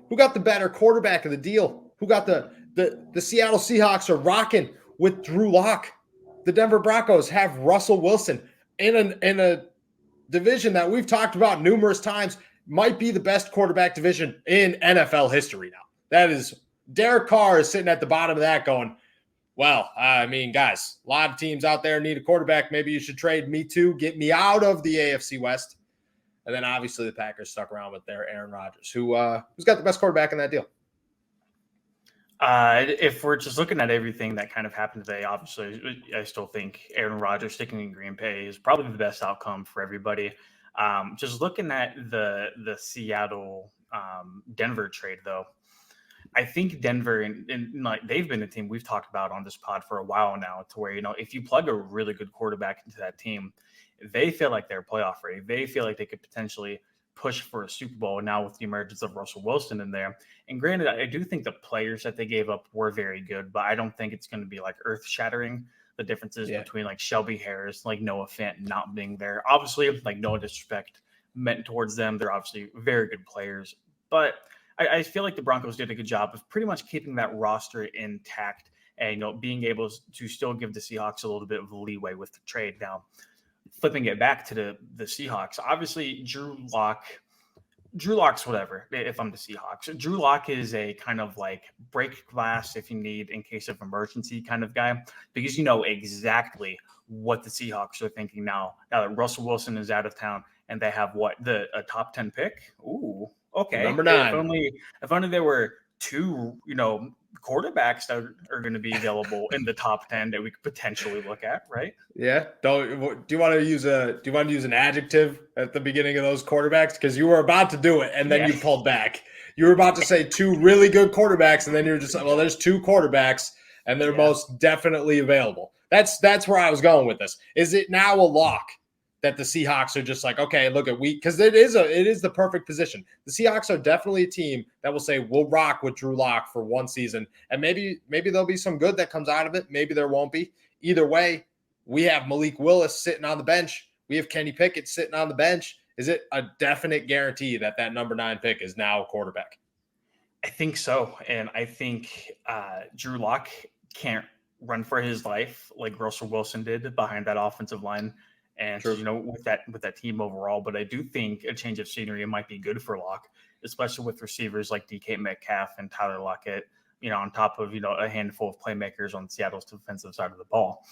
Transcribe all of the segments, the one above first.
Who got the better quarterback of the deal? Who got the Seattle Seahawks are rocking with Drew Lock. The Denver Broncos have Russell Wilson in a division that we've talked about numerous times, might be the best quarterback division in NFL history now. That is, Derek Carr is sitting at the bottom of that going, well, I mean, guys, a lot of teams out there need a quarterback. Maybe you should trade me too. Get me out of the AFC West. And then obviously the Packers stuck around with their Aaron Rodgers, who's got the best quarterback in that deal. If we're just looking at everything that kind of happened today, obviously, I still think Aaron Rodgers sticking in Green Bay is probably the best outcome for everybody. Just looking at the Seattle Denver trade, though, I think Denver and like they've been a team we've talked about on this pod for a while now, to where, if you plug a really good quarterback into that team, they feel like they're playoff ready. They feel like they could potentially push for a Super Bowl now with the emergence of Russell Wilson in there. And granted, I do think the players that they gave up were very good, but I don't think it's going to be like earth shattering. The differences between like Shelby Harris, like Noah Fant not being there. Obviously, like no disrespect meant towards them. They're obviously very good players, but I feel like the Broncos did a good job of pretty much keeping that roster intact and, being able to still give the Seahawks a little bit of leeway with the trade. Now, flipping it back to the Seahawks, obviously Drew Lock's whatever if I'm the Seahawks. Drew Lock is a kind of like break glass if you need in case of emergency kind of guy, because you know exactly what the Seahawks are thinking now that Russell Wilson is out of town and they have a top 10 pick. Ooh, okay. Number 9. If only there were two, quarterbacks that are going to be available in the top 10 that we could potentially look at, right? Yeah. Do you want to use an adjective at the beginning of those quarterbacks? Because you were about to do it and then you pulled back. You were about to say two really good quarterbacks, and then you're just like, well, there's two quarterbacks and they're most definitely available. That's where I was going with this. Is it now a lock that the Seahawks are just like, okay, look at because it is the perfect position. The Seahawks are definitely a team that will say, we'll rock with Drew Lock for one season. And maybe there'll be some good that comes out of it. Maybe there won't be. Either way, we have Malik Willis sitting on the bench. We have Kenny Pickett sitting on the bench. Is it a definite guarantee that number 9 pick is now a quarterback? I think so. And I think Drew Lock can't run for his life like Russell Wilson did behind that offensive line. And with that team overall, but I do think a change of scenery might be good for Locke, especially with receivers like DK Metcalf and Tyler Lockett, on top of a handful of playmakers on Seattle's defensive side of the ball.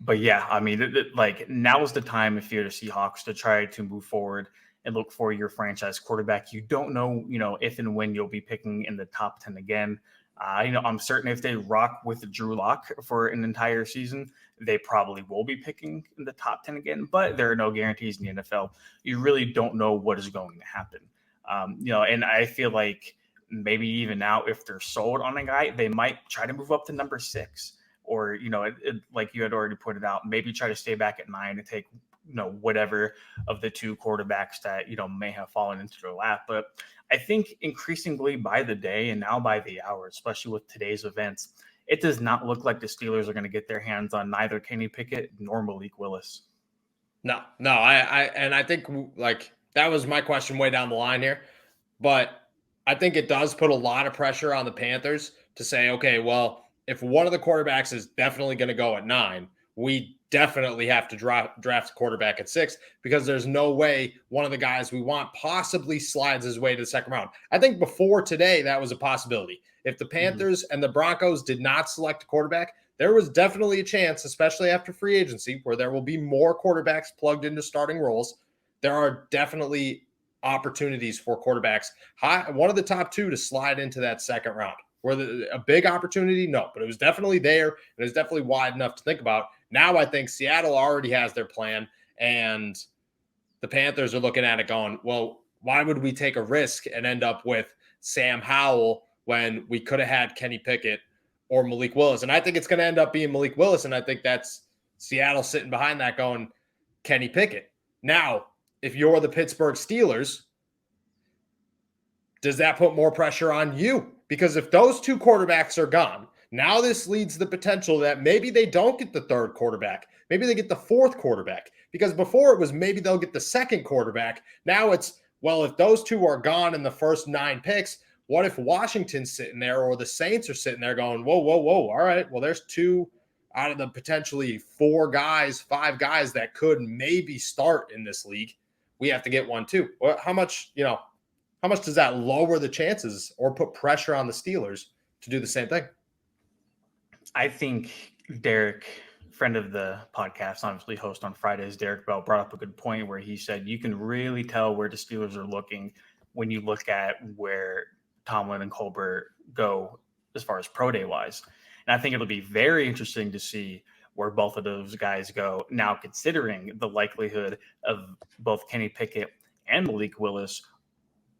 But yeah, I mean, like now is the time if you're the Seahawks to try to move forward and look for your franchise quarterback. You don't know, if and when you'll be picking in the top 10 again. I'm certain if they rock with Drew Lock for an entire season, they probably will be picking in the top 10 again, but there are no guarantees in the NFL. You really don't know what is going to happen. And I feel like maybe even now, if they're sold on a guy, they might try to move up to number 6 or, like you had already pointed out, maybe try to stay back at 9 and take, whatever of the two quarterbacks that, may have fallen into their lap. But I think increasingly by the day and now by the hour, especially with today's events, it does not look like the Steelers are going to get their hands on neither Kenny Pickett nor Malik Willis. No, I think like that was my question way down the line here, but I think it does put a lot of pressure on the Panthers to say, okay, well, if one of the quarterbacks is definitely going to go at 9, we definitely have to draft a quarterback at 6 because there's no way one of the guys we want possibly slides his way to the second round. I think before today, that was a possibility. If the Panthers and the Broncos did not select a quarterback, there was definitely a chance, especially after free agency, where there will be more quarterbacks plugged into starting roles. There are definitely opportunities for quarterbacks, one of the top 2 to slide into that second round. Were a big opportunity? No, but it was definitely there. And it was definitely wide enough to think about. Now I think Seattle already has their plan, and the Panthers are looking at it going, well, why would we take a risk and end up with Sam Howell when we could have had Kenny Pickett or Malik Willis? And I think it's going to end up being Malik Willis, and I think that's Seattle sitting behind that going, Kenny Pickett. Now, if you're the Pittsburgh Steelers, does that put more pressure on you? Because if those two quarterbacks are gone, now this leads to the potential that maybe they don't get the third quarterback. Maybe they get the fourth quarterback. Because before it was maybe they'll get the second quarterback. Now it's, well, if those two are gone in the first 9 picks, What if Washington's sitting there or the Saints are sitting there going, whoa, whoa, whoa. All right, well, there's 2 out of the potentially 4 guys, 5 guys that could maybe start in this league. We have to get one too. Well, how much does that lower the chances or put pressure on the Steelers to do the same thing? I think Derek, friend of the podcast, obviously host on Fridays, Derek Bell, brought up a good point where he said you can really tell where the Steelers are looking when you look at where Tomlin and Colbert go as far as pro day wise. And I think it'll be very interesting to see where both of those guys go now, considering the likelihood of both Kenny Pickett and Malik Willis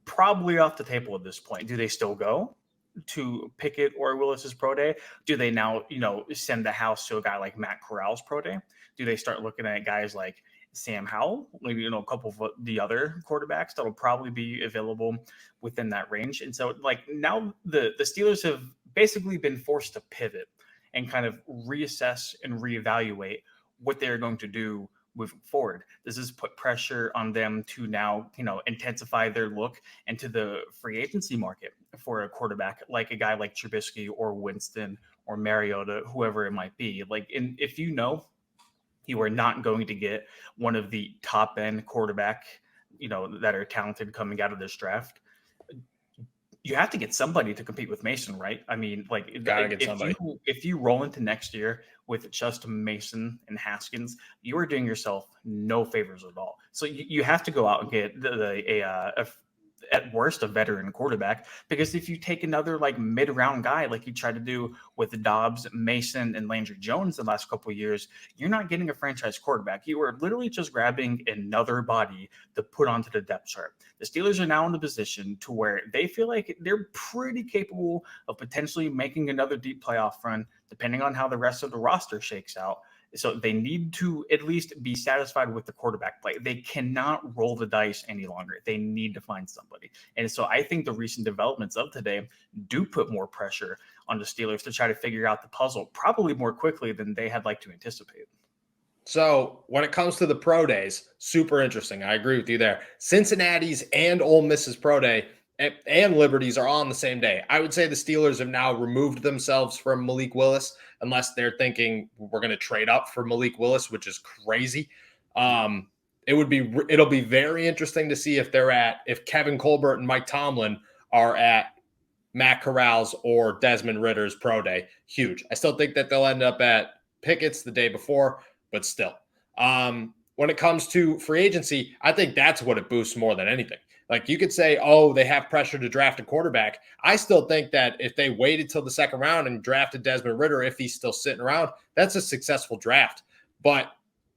probably off the table at this point. Do they still go to Pickett or Willis's pro day? Do they now, send the house to a guy like Matt Corral's pro day? Do they start looking at guys like Sam Howell, maybe, a couple of the other quarterbacks that'll probably be available within that range? And so now the Steelers have basically been forced to pivot and kind of reassess and reevaluate what they're going to do moving forward. Does this put pressure on them to now, intensify their look into the free agency market for a quarterback, like a guy like Trubisky or Winston or Mariota, whoever it might be? If you are not going to get one of the top end quarterback, that are talented coming out of this draft, you have to get somebody to compete with Mason, right? I mean, Gotta get somebody. If you roll into next year with just Mason and Haskins, you are doing yourself no favors at all. So you have to go out and get at worst a veteran quarterback, because if you take another mid-round guy like you tried to do with Dobbs, Mason, and Landry Jones the last couple of years, you're not getting a franchise quarterback. You are literally just grabbing another body to put onto the depth chart. The Steelers are now in the position to where they feel like they're pretty capable of potentially making another deep playoff run, depending on how the rest of the roster shakes out. So they need to at least be satisfied with the quarterback play. They cannot roll the dice any longer. They need to find somebody. And so I think the recent developments of today do put more pressure on the Steelers to try to figure out the puzzle probably more quickly than they had liked to anticipate. So when it comes to the pro days, super interesting. I agree with you there. Cincinnati's and Ole Miss's pro day and Liberty's are on the same day. I would say the Steelers have now removed themselves from Malik Willis, unless they're thinking we're going to trade up for Malik Willis, which is crazy. It'll be very interesting to see if Kevin Colbert and Mike Tomlin are at Matt Corral's or Desmond Ritter's pro day. Huge. I still think that they'll end up at Pickett's the day before, but still. When it comes to free agency, I think that's what it boosts more than anything. You could say, oh, they have pressure to draft a quarterback. I still think that if they waited till the second round and drafted Desmond Ridder, if he's still sitting around, that's a successful draft. But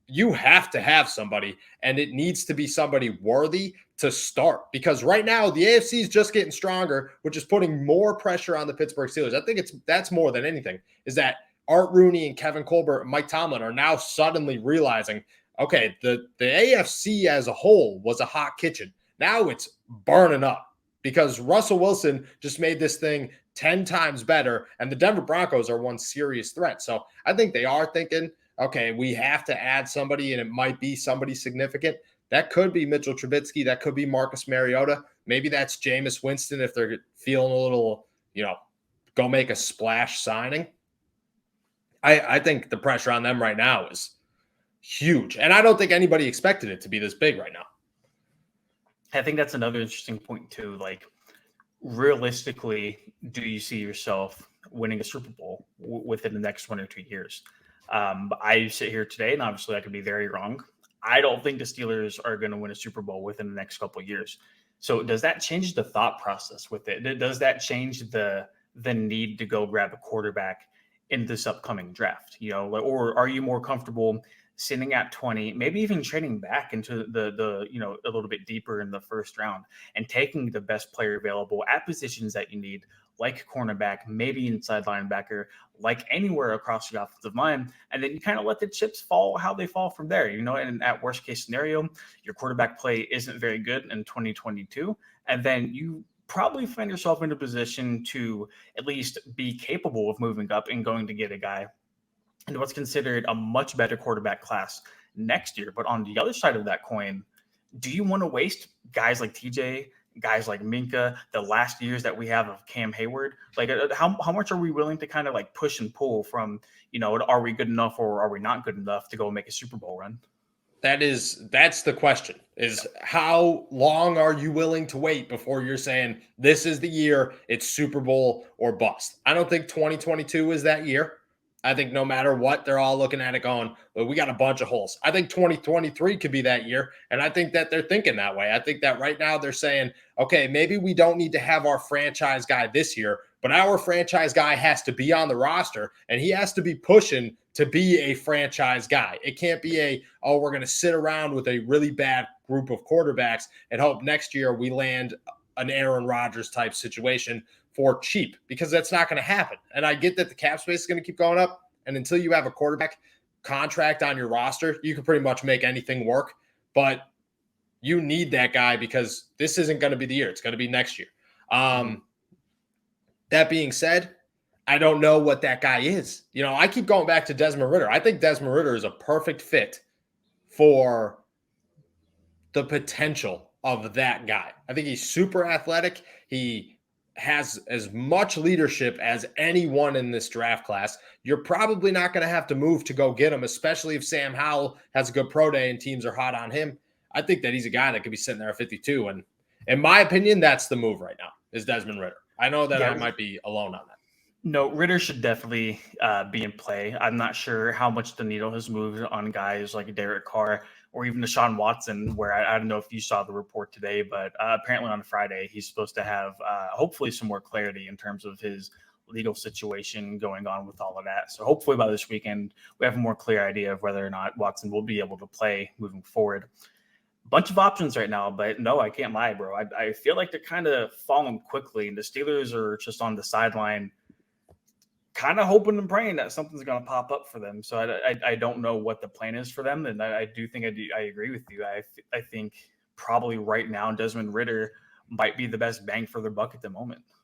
you have to have somebody, and it needs to be somebody worthy to start, because right now the AFC is just getting stronger, which is putting more pressure on the Pittsburgh Steelers. I think that's more than anything, is that Art Rooney and Kevin Colbert and Mike Tomlin are now suddenly realizing, okay, the AFC as a whole was a hot kitchen. Now it's burning up because Russell Wilson just made this thing 10 times better, and the Denver Broncos are one serious threat. So I think they are thinking, okay, we have to add somebody, and it might be somebody significant. That could be Mitchell Trubisky. That could be Marcus Mariota. Maybe that's Jameis Winston if they're feeling a little, go make a splash signing. I think the pressure on them right now is huge, and I don't think anybody expected it to be this big right now. I think that's another interesting point too. Realistically, do you see yourself winning a Super Bowl within the next 1 or 2 years? I sit here today, and obviously I could be very wrong. I don't think the Steelers are going to win a Super Bowl within the next couple of years. So does that change the thought process with it? Does that change the need to go grab a quarterback in this upcoming draft? Or are you more comfortable sitting at 20, maybe even trading back into the a little bit deeper in the first round and taking the best player available at positions that you need, like cornerback, maybe inside linebacker, like anywhere across the offensive line, and then you kind of let the chips fall how they fall from there, and at worst case scenario, your quarterback play isn't very good in 2022, and then you probably find yourself in a position to at least be capable of moving up and going to get a guy and what's considered a much better quarterback class next year. But on the other side of that coin, do you want to waste guys like TJ, guys like Minka, the last years that we have of Cam Hayward. Like, how much are we willing to kind of like push and pull from, are we good enough or are we not good enough to go make a Super Bowl run? That's the question, is how long are you willing to wait before you're saying this is the year, it's Super Bowl or bust? I don't think 2022 is that year. I think no matter what, they're all looking at it going, well, we got a bunch of holes. I think 2023 could be that year. And I think that they're thinking that way. I think that right now they're saying, okay, maybe we don't need to have our franchise guy this year, but our franchise guy has to be on the roster and he has to be pushing to be a franchise guy. It can't be we're going to sit around with a really bad group of quarterbacks and hope next year we land an Aaron Rodgers type situation for cheap, because that's not going to happen. And I get that the cap space is going to keep going up. And until you have a quarterback contract on your roster, you can pretty much make anything work. But you need that guy because this isn't going to be the year. It's going to be next year. That being said, I don't know what that guy is. I keep going back to Desmond Ridder. I think Desmond Ridder is a perfect fit for the potential of that guy. I think he's super athletic. He has as much leadership as anyone in this draft class. You're probably not going to have to move to go get him, especially if Sam Howell has a good pro day and teams are hot on him. I think that he's a guy that could be sitting there at 52. And in my opinion, that's the move right now, is Desmond Ridder. I know that I might be alone on that. No, Ritter should definitely be in play. I'm not sure how much the needle has moved on guys like Derek Carr or even Deshaun Watson, where I don't know if you saw the report today, but apparently on Friday, he's supposed to have hopefully some more clarity in terms of his legal situation going on with all of that. So hopefully by this weekend, we have a more clear idea of whether or not Watson will be able to play moving forward. Bunch of options right now, but no, I can't lie, bro. I feel like they're kind of falling quickly, and the Steelers are just on the sideline, kind of hoping and praying that something's going to pop up for them. So I don't know what the plan is for them. And I agree with you. I think probably right now Desmond Ridder might be the best bang for their buck at the moment.